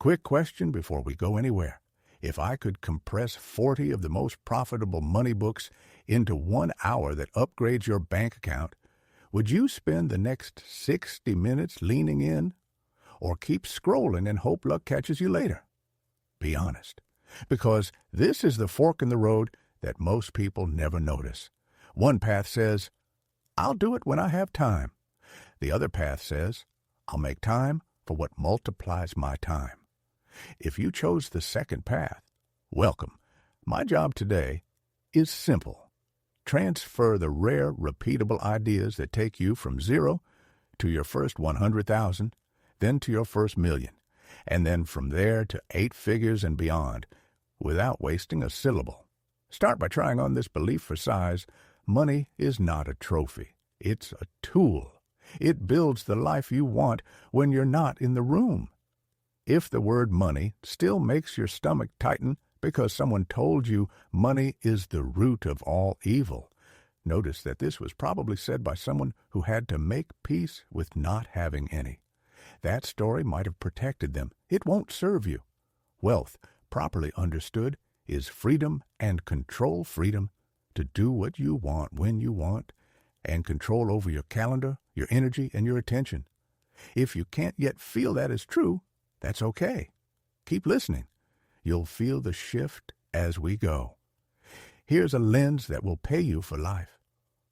Quick question before we go anywhere. If I could compress 40 of the most profitable money books into 1 hour that upgrades your bank account, would you spend the next 60 minutes leaning in or keep scrolling and hope luck catches you later? Be honest, because this is the fork in the road that most people never notice. One path says, I'll do it when I have time. The other path says, I'll make time for what multiplies my time. If you chose the second path, welcome. My job today is simple. Transfer the rare, repeatable ideas that take you from 0 to your first 100,000, then to your first million, and then from there to 8 figures and beyond, without wasting a syllable. Start by trying on this belief for size. Money is not a trophy. It's a tool. It builds the life you want when you're not in the room. If the word money still makes your stomach tighten because someone told you money is the root of all evil, notice that this was probably said by someone who had to make peace with not having any. That story might have protected them. It won't serve you. Wealth, properly understood, is freedom and control freedom to do what you want when you want and control over your calendar, your energy, and your attention. If you can't yet feel that is true, that's okay. Keep listening. You'll feel the shift as we go. Here's a lens that will pay you for life.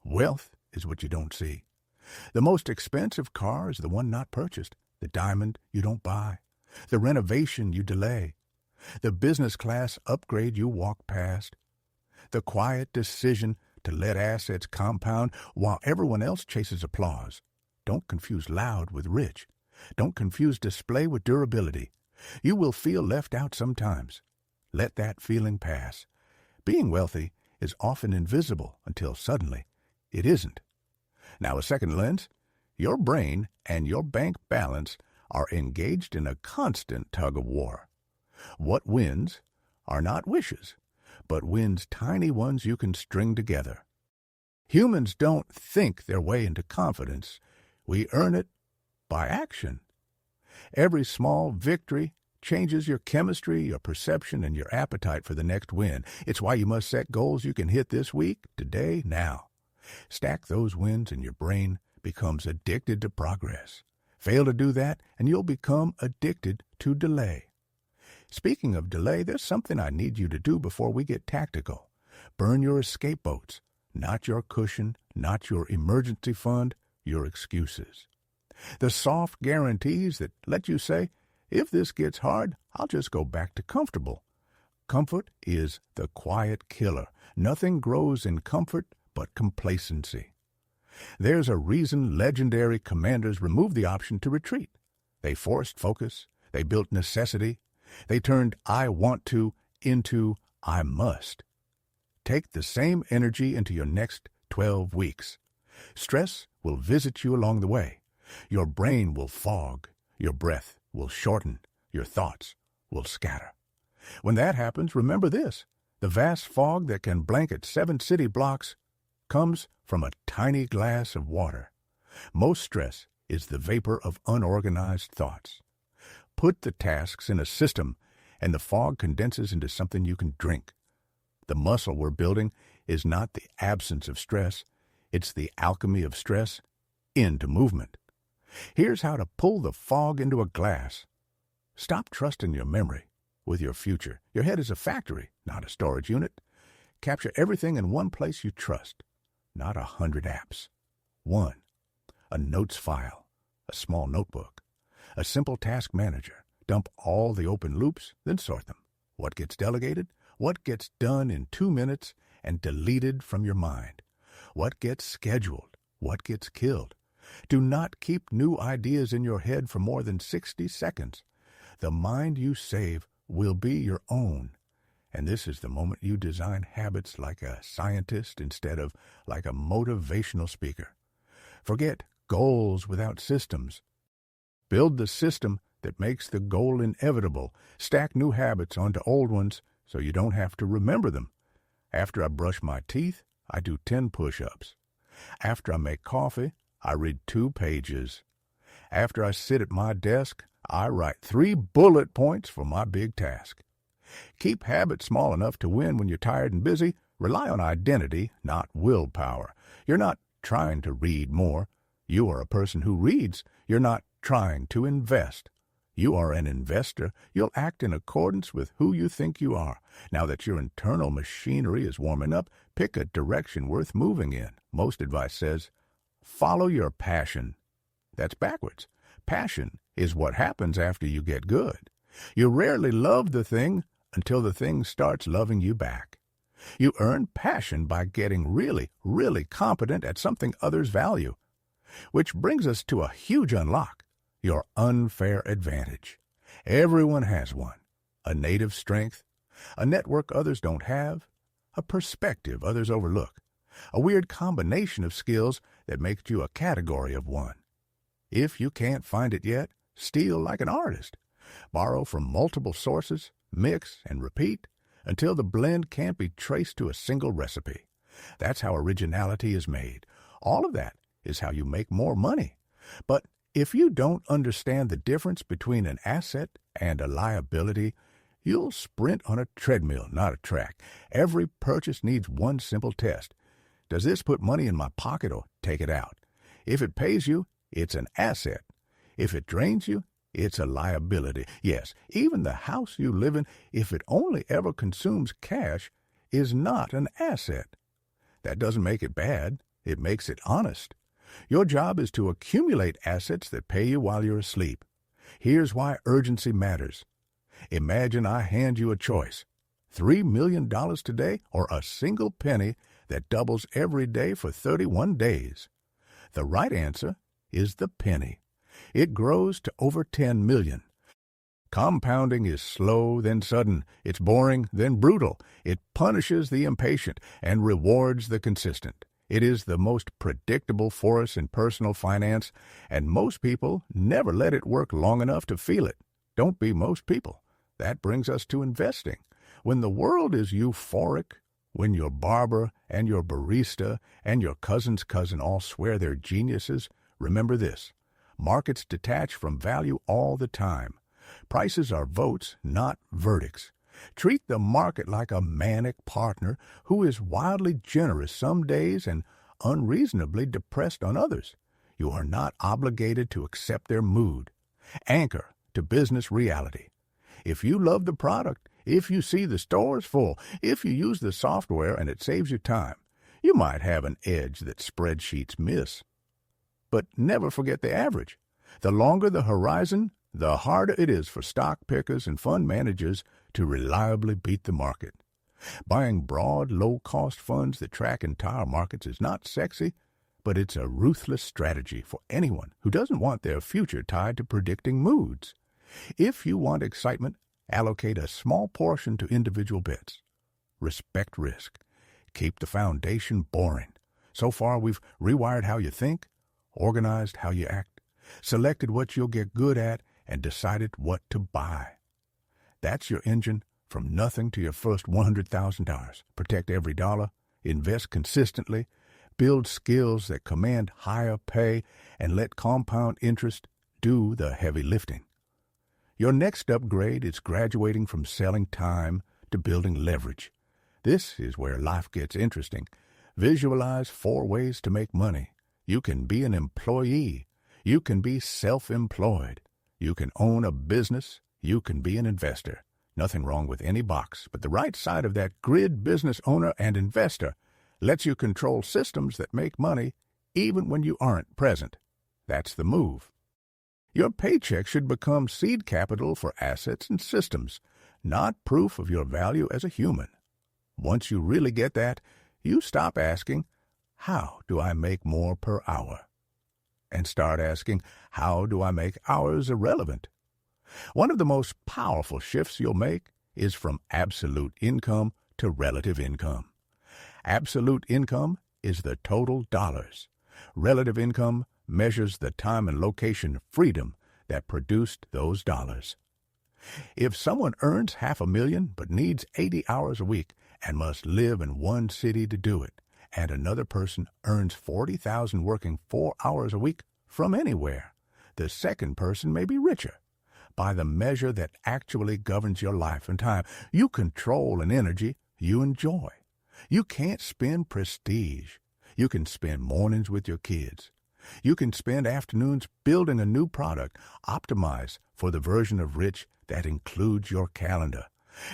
Wealth is what you don't see. The most expensive car is the one not purchased, the diamond you don't buy, the renovation you delay, the business class upgrade you walk past, the quiet decision to let assets compound while everyone else chases applause. Don't confuse loud with rich. Don't confuse display with durability. You will feel left out sometimes. Let that feeling pass. Being wealthy is often invisible until suddenly it isn't. Now, a second lens. Your brain and your bank balance are engaged in a constant tug-of-war. What wins are not wishes, but wins tiny ones you can string together. Humans don't think their way into confidence. We earn it by action. Every small victory changes your chemistry, your perception, and your appetite for the next win. It's why you must set goals you can hit this week, today, now. Stack those wins and your brain becomes addicted to progress. Fail to do that, and you'll become addicted to delay. Speaking of delay, there's something I need you to do before we get tactical. Burn your escape boats, not your cushion, not your emergency fund, your excuses. The soft guarantees that let you say, if this gets hard, I'll just go back to comfortable. Comfort is the quiet killer. Nothing grows in comfort but complacency. There's a reason legendary commanders removed the option to retreat. They forced focus. They built necessity. They turned I want to into I must. Take the same energy into your next 12 weeks. Stress will visit you along the way. Your brain will fog. Your breath will shorten. Your thoughts will scatter. When that happens, remember this. The vast fog that can blanket 7 city blocks comes from a tiny glass of water. Most stress is the vapor of unorganized thoughts. Put the tasks in a system, and the fog condenses into something you can drink. The muscle we're building is not the absence of stress. It's the alchemy of stress into movement. Here's how to pull the fog into a glass. Stop trusting your memory with your future. Your head is a factory, not a storage unit. Capture everything in one place you trust, not 100 apps. 1. A notes file, a small notebook, a simple task manager. Dump all the open loops, then sort them. What gets delegated? What gets done in 2 minutes and deleted from your mind? What gets scheduled? What gets killed? Do not keep new ideas in your head for more than 60 seconds. The mind you save will be your own. And this is the moment you design habits like a scientist instead of like a motivational speaker. Forget goals without systems. Build the system that makes the goal inevitable. Stack new habits onto old ones so you don't have to remember them. After I brush my teeth, I do 10 push-ups. After I make coffee, I read 2 pages. After I sit at my desk, I write 3 bullet points for my big task. Keep habits small enough to win when you're tired and busy. Rely on identity, not willpower. You're not trying to read more. You are a person who reads. You're not trying to invest. You are an investor. You'll act in accordance with who you think you are. Now that your internal machinery is warming up, pick a direction worth moving in. Most advice says, follow your passion. That's backwards. Passion is what happens after you get good. You rarely love the thing until the thing starts loving you back. You earn passion by getting really, really competent at something others value. Which brings us to a huge unlock, your unfair advantage. Everyone has one. A native strength, a network others don't have, a perspective others overlook, a weird combination of skills that makes you a category of one. If you can't find it yet, steal like an artist. Borrow from multiple sources, mix and repeat until the blend can't be traced to a single recipe. That's how originality is made. All of that is how you make more money. But if you don't understand the difference between an asset and a liability, you'll sprint on a treadmill, not a track. Every purchase needs one simple test. Does this put money in my pocket or take it out? If it pays you, it's an asset. If it drains you, it's a liability. Yes, even the house you live in, if it only ever consumes cash, is not an asset. That doesn't make it bad. It makes it honest. Your job is to accumulate assets that pay you while you're asleep. Here's why urgency matters. Imagine I hand you a choice. $3 million today or a single penny that doubles every day for 31 days. The right answer is the penny. It grows to over 10 million. Compounding is slow, then sudden. It's boring, then brutal. It punishes the impatient and rewards the consistent. It is the most predictable force in personal finance, and most people never let it work long enough to feel it. Don't be most people. That brings us to investing. When the world is euphoric, when your barber and your barista and your cousin's cousin all swear they're geniuses, remember this. Markets detach from value all the time. Prices are votes, not verdicts. Treat the market like a manic partner who is wildly generous some days and unreasonably depressed on others. You are not obligated to accept their mood. Anchor to business reality. If you love the product, if you see the stores full, if you use the software and it saves you time, you might have an edge that spreadsheets miss. But never forget the average. The longer the horizon, the harder it is for stock pickers and fund managers to reliably beat the market. Buying broad, low-cost funds that track entire markets is not sexy, but it's a ruthless strategy for anyone who doesn't want their future tied to predicting moods. If you want excitement, allocate a small portion to individual bets. Respect risk. Keep the foundation boring. So far, we've rewired how you think, organized how you act, selected what you'll get good at, and decided what to buy. That's your engine from nothing to your first $100,000. Protect every dollar, invest consistently, build skills that command higher pay, and let compound interest do the heavy lifting. Your next upgrade is graduating from selling time to building leverage. This is where life gets interesting. Visualize 4 ways to make money. You can be an employee. You can be self-employed. You can own a business. You can be an investor. Nothing wrong with any box, but the right side of that grid, business owner and investor, lets you control systems that make money even when you aren't present. That's the move. Your paycheck should become seed capital for assets and systems, not proof of your value as a human. Once you really get that, you stop asking, how do I make more per hour? And start asking, how do I make hours irrelevant? One of the most powerful shifts you'll make is from absolute income to relative income. Absolute income is the total dollars. Relative income measures the time and location freedom that produced those dollars. If someone earns $500,000 but needs 80 hours a week and must live in one city to do it, and another person earns $40,000 working 4 hours a week from anywhere, the second person may be richer. by the measure that actually governs your life and time. You control an energy you enjoy. You can't spend prestige. You can spend mornings with your kids. You can spend afternoons building a new product optimized for the version of Rich that includes your calendar.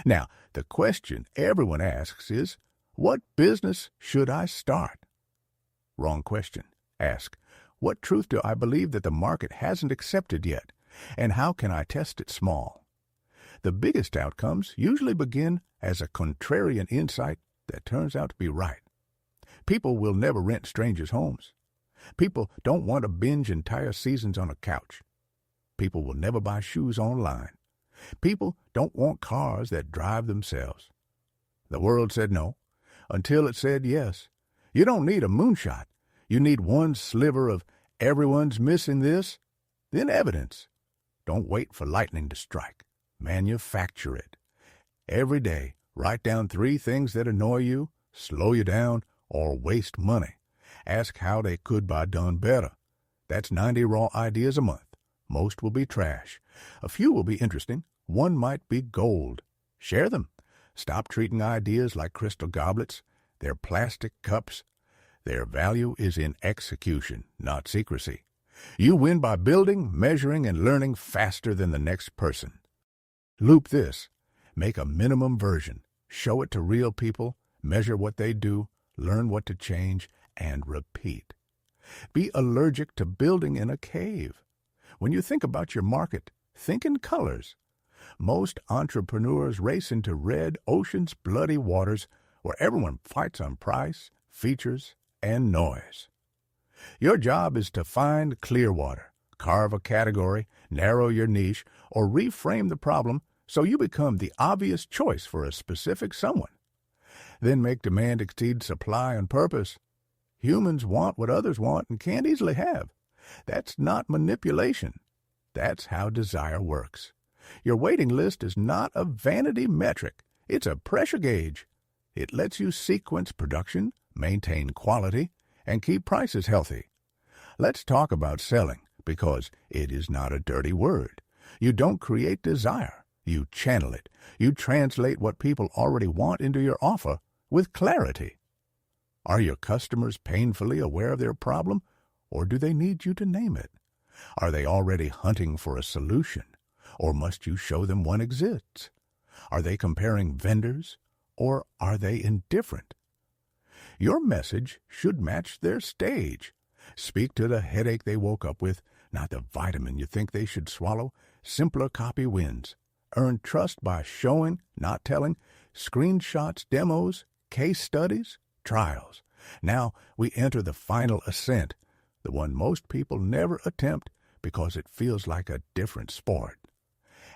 Now, the question everyone asks is, what business should I start? Wrong question. Ask, what truth do I believe that the market hasn't accepted yet, and how can I test it small? The biggest outcomes usually begin as a contrarian insight that turns out to be right. People will never rent strangers' homes. People don't want to binge entire seasons on a couch. People will never buy shoes online. People don't want cars that drive themselves. The world said no, until it said yes. You don't need a moonshot. You need one sliver of everyone's missing this, then evidence. Don't wait for lightning to strike. Manufacture it. Every day, write down 3 things that annoy you, slow you down, or waste money. Ask how they could be done better. That's 90 raw ideas a month. Most will be trash. A few will be interesting. One might be gold. Share them. Stop treating ideas like crystal goblets. They're plastic cups. Their value is in execution, not secrecy. You win by building, measuring, and learning faster than the next person. Loop this. Make a minimum version. Show it to real people. Measure what they do. Learn what to change, and repeat. Be allergic to building in a cave. When you think about your market, think in colors. Most entrepreneurs race into red ocean's bloody waters where everyone fights on price, features, and noise. Your job is to find clear water, carve a category, narrow your niche, or reframe the problem so you become the obvious choice for a specific someone. Then make demand exceed supply on purpose. Humans want what others want and can't easily have. That's not manipulation. That's how desire works. Your waiting list is not a vanity metric. It's a pressure gauge. It lets you sequence production, maintain quality, and keep prices healthy. Let's talk about selling, because it is not a dirty word. You don't create desire. You channel it. You translate what people already want into your offer with clarity. Are your customers painfully aware of their problem, or do they need you to name it? Are they already hunting for a solution, or must you show them one exists? Are they comparing vendors, or are they indifferent? Your message should match their stage. Speak to the headache they woke up with, not the vitamin you think they should swallow. Simpler copy wins. Earn trust by showing, not telling, screenshots, demos, case studies, trials. Now we enter the final ascent, the one most people never attempt because it feels like a different sport.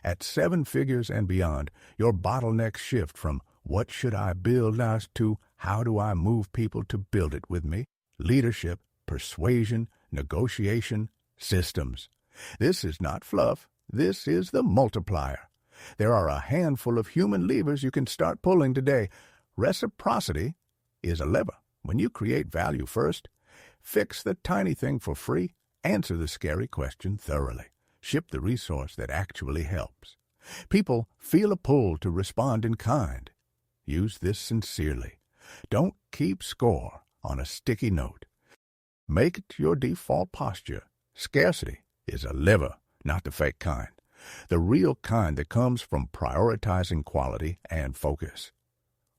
At 7 figures and beyond, your bottlenecks shift from what should I build now to how do I move people to build it with me? Leadership, persuasion, negotiation, systems. This is not fluff. This is the multiplier. There are a handful of human levers you can start pulling today. Reciprocity is a lever. When you create value first, fix the tiny thing for free, answer the scary question thoroughly, ship the resource that actually helps. People feel a pull to respond in kind. Use this sincerely. Don't keep score on a sticky note. Make it your default posture. Scarcity is a lever, not the fake kind. The real kind that comes from prioritizing quality and focus.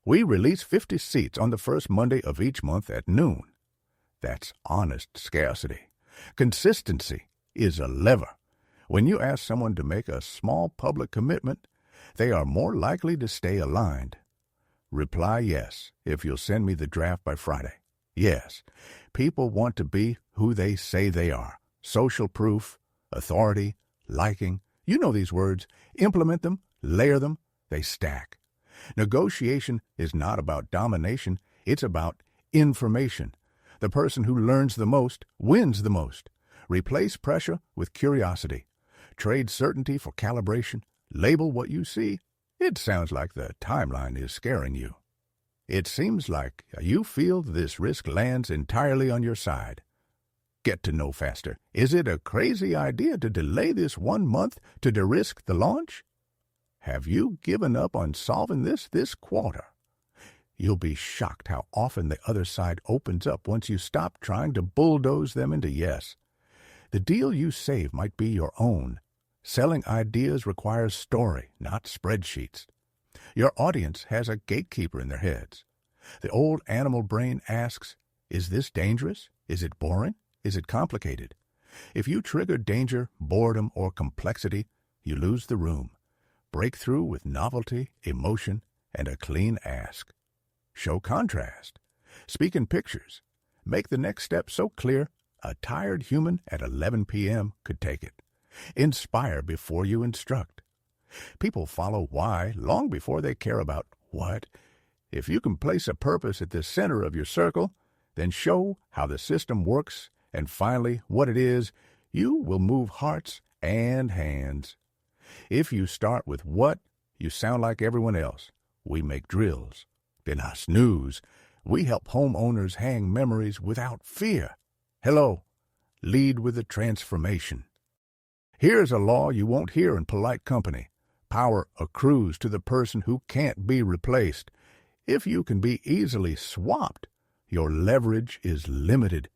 We release 50 seats on the first Monday of each month at noon. That's honest scarcity. Consistency is a lever. When you ask someone to make a small public commitment, they are more likely to stay aligned. Reply yes if you'll send me the draft by Friday. Yes, people want to be who they say they are. Social proof, authority, liking. You know these words. Implement them, layer them, they stack. Negotiation is not about domination. It's about information. The person who learns the most wins the most. Replace pressure with curiosity. Trade certainty for calibration. Label what you see. It sounds like the timeline is scaring you. It seems like you feel this risk lands entirely on your side. Get to know faster. Is it a crazy idea to delay this 1 month to de-risk the launch? Have you given up on solving this quarter? You'll be shocked how often the other side opens up once you stop trying to bulldoze them into yes. The deal you save might be your own. Selling ideas requires story, not spreadsheets. Your audience has a gatekeeper in their heads. The old animal brain asks, is this dangerous? Is it boring? Is it complicated? If you trigger danger, boredom, or complexity, you lose the room. Break through with novelty, emotion, and a clean ask. Show contrast. Speak in pictures. Make the next step so clear a tired human at 11 p.m. could take it. Inspire before you instruct. People follow why long before they care about what. If you can place a purpose at the center of your circle, then show how the system works, and finally what it is, you will move hearts and hands. If you start with what, you sound like everyone else. We make drills. Then I snooze. We help homeowners hang memories without fear. Hello. Lead with the transformation. Here's a law you won't hear in polite company. Power accrues to the person who can't be replaced. If you can be easily swapped, your leverage is limited.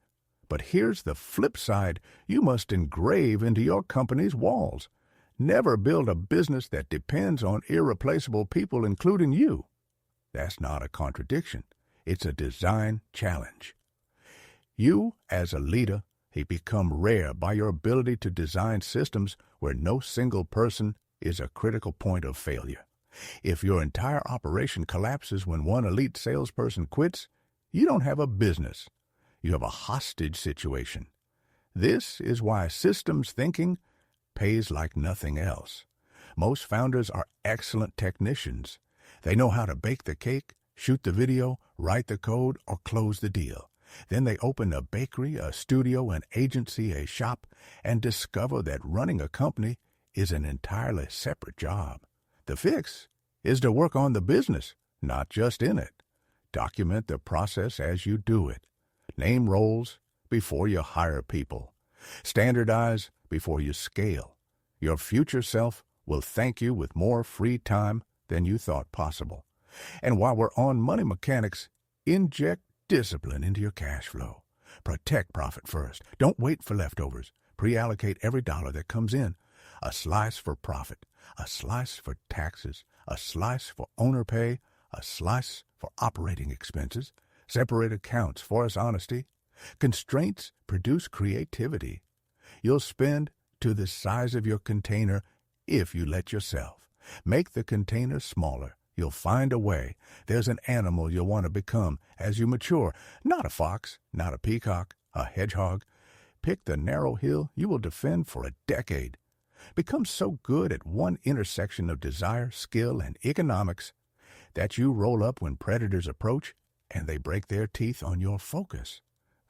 But here's the flip side you must engrave into your company's walls. Never build a business that depends on irreplaceable people, including you. That's not a contradiction. It's a design challenge. You, as a leader, have become rare by your ability to design systems where no single person is a critical point of failure. If your entire operation collapses when one elite salesperson quits, you don't have a business. You have a hostage situation. This is why systems thinking pays like nothing else. Most founders are excellent technicians. They know how to bake the cake, shoot the video, write the code, or close the deal. Then they open a bakery, a studio, an agency, a shop, and discover that running a company is an entirely separate job. The fix is to work on the business, not just in it. Document the process as you do it. Name roles before you hire people. Standardize before you scale. Your future self will thank you with more free time than you thought possible. And while we're on money mechanics, inject discipline into your cash flow. Protect profit first. Don't wait for leftovers. Pre-allocate every dollar that comes in. A slice for profit, a slice for taxes, a slice for owner pay, a slice for operating expenses. Separate accounts force honesty. Constraints produce creativity. You'll spend to the size of your container if you let yourself. Make the container smaller. You'll find a way. There's an animal you'll want to become as you mature. Not a fox, not a peacock, a hedgehog. Pick the narrow hill you will defend for a decade. Become so good at one intersection of desire, skill, and economics that you roll up when predators approach and they break their teeth on your focus.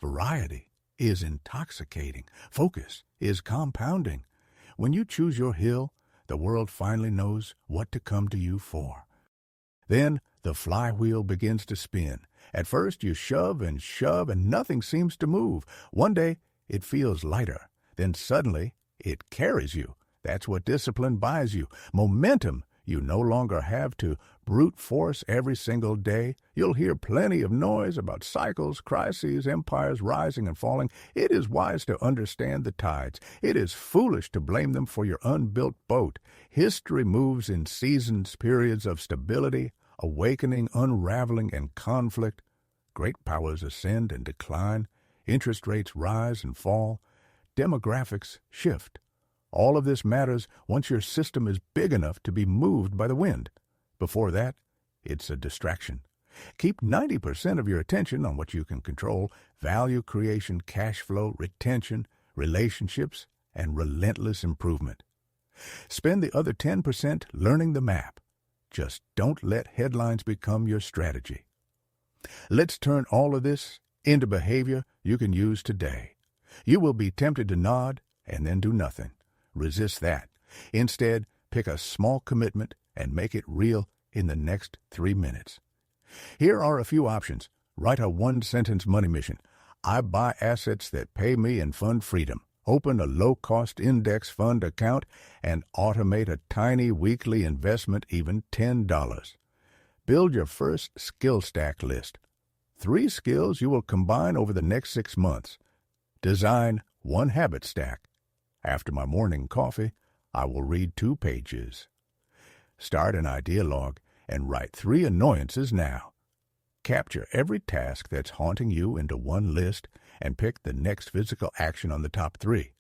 Variety is intoxicating. Focus is compounding. When you choose your hill, the world finally knows what to come to you for. Then the flywheel begins to spin. At first you shove and nothing seems to move. One day it feels lighter. Then suddenly it carries you. That's what discipline buys you. Momentum you no longer have to brute force every single day. You'll hear plenty of noise about cycles, crises, empires rising and falling. It is wise to understand the tides. It is foolish to blame them for your unbuilt boat. History moves in seasons, periods of stability, awakening, unraveling, and conflict. Great powers ascend and decline. Interest rates rise and fall. Demographics shift. All of this matters once your system is big enough to be moved by the wind. Before that, it's a distraction. Keep 90% of your attention on what you can control: value creation, cash flow, retention, relationships, and relentless improvement. Spend the other 10% learning the map. Just don't let headlines become your strategy. Let's turn all of this into behavior you can use today. You will be tempted to nod and then do nothing. Resist that. Instead, pick a small commitment and make it real in the next 3 minutes. Here are a few options. Write a one-sentence money mission. I buy assets that pay me and fund freedom, open a low-cost index fund account, and automate a tiny weekly investment, even $10. Build your first skill stack list. 3 skills you will combine over the next 6 months. Design 1 habit stack. After my morning coffee, I will read 2 pages. Start an idea log and write 3 annoyances now. Capture every task that's haunting you into 1 list and pick the next physical action on the top 3.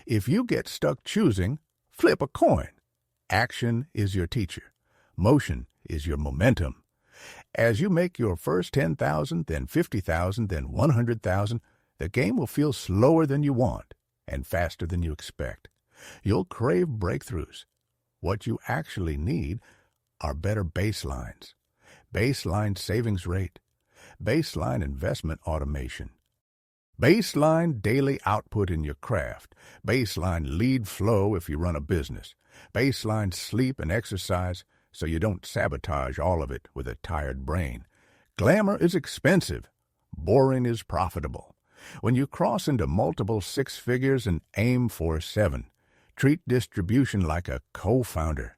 If you get stuck choosing, flip a coin. Action is your teacher. Motion is your momentum. As you make your first 10,000, then 50,000, then 100,000, the game will feel slower than you want and faster than you expect. You'll crave breakthroughs. What you actually need are better baselines. Baseline savings rate, baseline investment automation, baseline daily output in your craft, baseline lead flow if you run a business, baseline sleep and exercise so you don't sabotage all of it with a tired brain. Glamour is expensive. Boring is profitable. When you cross into multiple 6 figures and aim for 7, treat distribution like a co-founder.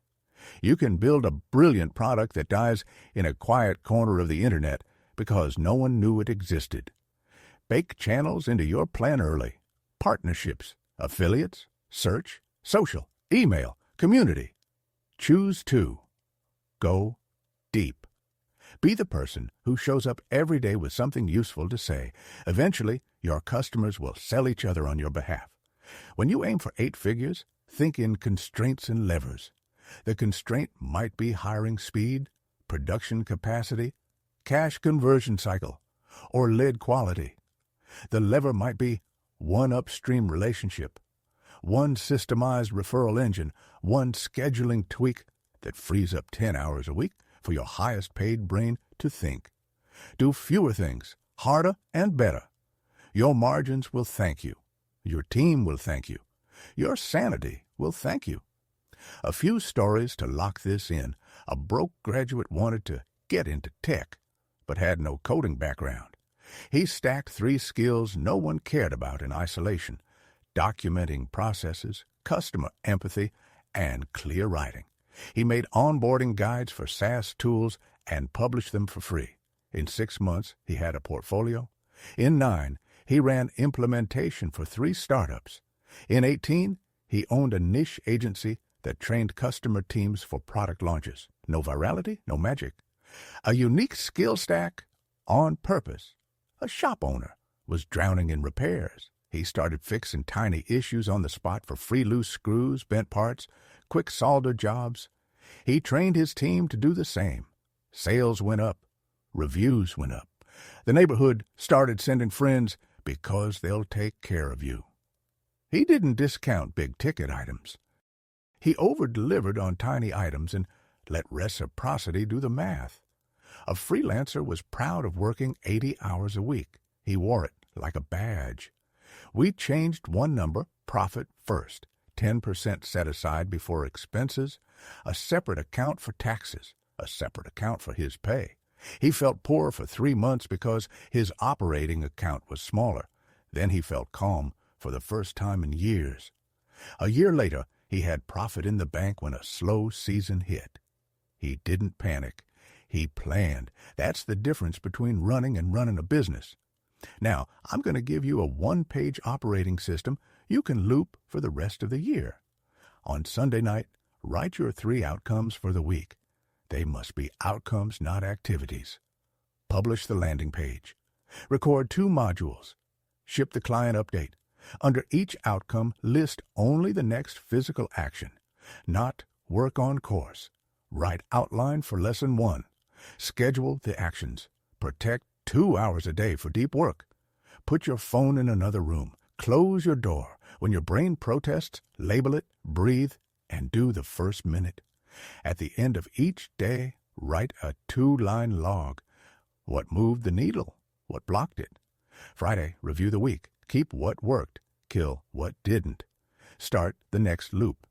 You can build a brilliant product that dies in a quiet corner of the internet because no one knew it existed. Bake channels into your plan early. Partnerships, affiliates, search, social, email, community. Choose 2. Go deep. Be the person who shows up every day with something useful to say. Eventually, your customers will sell each other on your behalf. When you aim for 8 figures, think in constraints and levers. The constraint might be hiring speed, production capacity, cash conversion cycle, or lead quality. The lever might be 1 upstream relationship, 1 systemized referral engine, 1 scheduling tweak that frees up 10 hours a week for your highest paid brain to think. Do fewer things, harder and better. Your margins will thank you. Your team will thank you. Your sanity will thank you. A few stories to lock this in. A broke graduate wanted to get into tech, but had no coding background. He stacked 3 skills no one cared about in isolation: documenting processes, customer empathy, and clear writing. He made onboarding guides for SaaS tools and published them for free. In 6 months, he had a portfolio. In 9, he ran implementation for 3 startups. In 18, he owned a niche agency that trained customer teams for product launches. No virality, no magic. A unique skill stack on purpose. A shop owner was drowning in repairs. He started fixing tiny issues on the spot for free loose screws, bent parts, quick solder jobs. He trained his team to do the same. Sales went up. Reviews went up. The neighborhood started sending friends because they'll take care of you. He didn't discount big-ticket items. He over-delivered on tiny items and let reciprocity do the math. A freelancer was proud of working 80 hours a week. He wore it like a badge. We changed 1 number, profit first, 10% set aside before expenses, a separate account for taxes, a separate account for his pay. He felt poor for 3 months because his operating account was smaller. Then he felt calm for the first time in years. A year later, he had profit in the bank when a slow season hit. He didn't panic. He planned. That's the difference between running and running a business. Now, I'm going to give you a 1-page operating system you can loop for the rest of the year. On Sunday night, write your 3 outcomes for the week. They must be outcomes, not activities. Publish the landing page. Record 2 modules. Ship the client update. Under each outcome, list only the next physical action, not work on course. Write outline for lesson 1. Schedule the actions. Protect 2 hours a day for deep work. Put your phone in another room. Close your door. When your brain protests, label it, breathe, and do the first minute. At the end of each day, write a 2-line log. What moved the needle? What blocked it? Friday, review the week. Keep what worked. Kill what didn't. Start the next loop.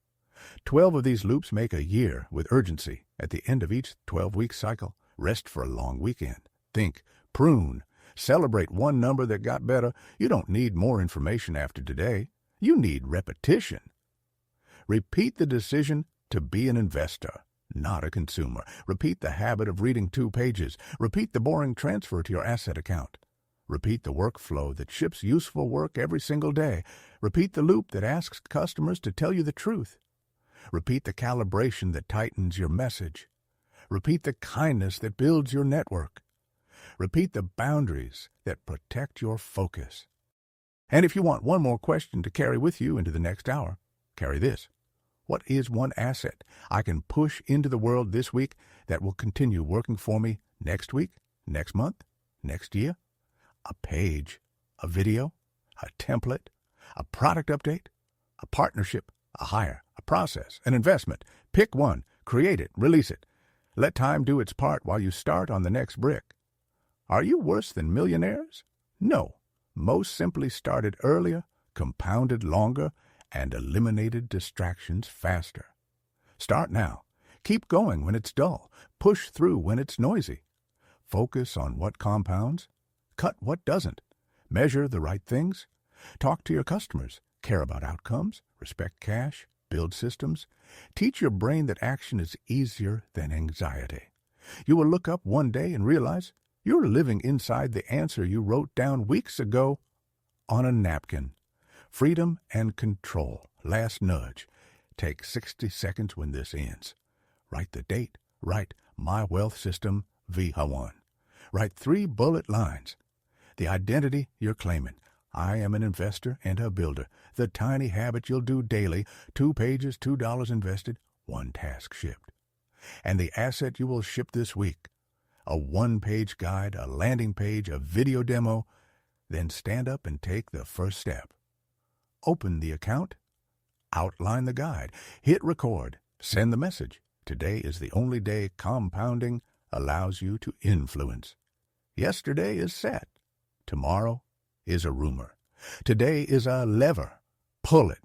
12 of these loops make a year with urgency. At the end of each 12-week cycle, rest for a long weekend. Think, prune, celebrate one number that got better. You don't need more information after today. You need repetition. Repeat the decision to be an investor, not a consumer. Repeat the habit of reading 2 pages. Repeat the boring transfer to your asset account. Repeat the workflow that ships useful work every single day. Repeat the loop that asks customers to tell you the truth. Repeat the calibration that tightens your message. Repeat the kindness that builds your network. Repeat the boundaries that protect your focus. And if you want one more question to carry with you into the next hour, carry this. What is one asset I can push into the world this week that will continue working for me next week, next month, next year? A page, a video, a template, a product update, a partnership, a hire, a process, an investment. Pick one, create it, release it. Let time do its part while you start on the next brick. Are you worse than millionaires? No. Most simply started earlier, compounded longer, and eliminated distractions faster. Start now. Keep going when it's dull. Push through when it's noisy. Focus on what compounds. Cut what doesn't. Measure the right things. Talk to your customers. Care about outcomes. Respect cash. Build systems. Teach your brain that action is easier than anxiety. You will look up one day and realize you're living inside the answer you wrote down weeks ago on a napkin. Freedom and control. Last nudge. Take 60 seconds when this ends. Write the date. Write My Wealth System v. Hawan. Write 3 bullet lines. The identity you're claiming. I am an investor and a builder. The tiny habit you'll do daily. 2 pages, $2 invested, 1 task shipped. And the asset you will ship this week. A 1-page guide, a landing page, a video demo. Then stand up and take the first step. Open the account. Outline the guide. Hit record. Send the message. Today is the only day compounding allows you to influence. Yesterday is set. Tomorrow is a rumor. Today is a lever. Pull it.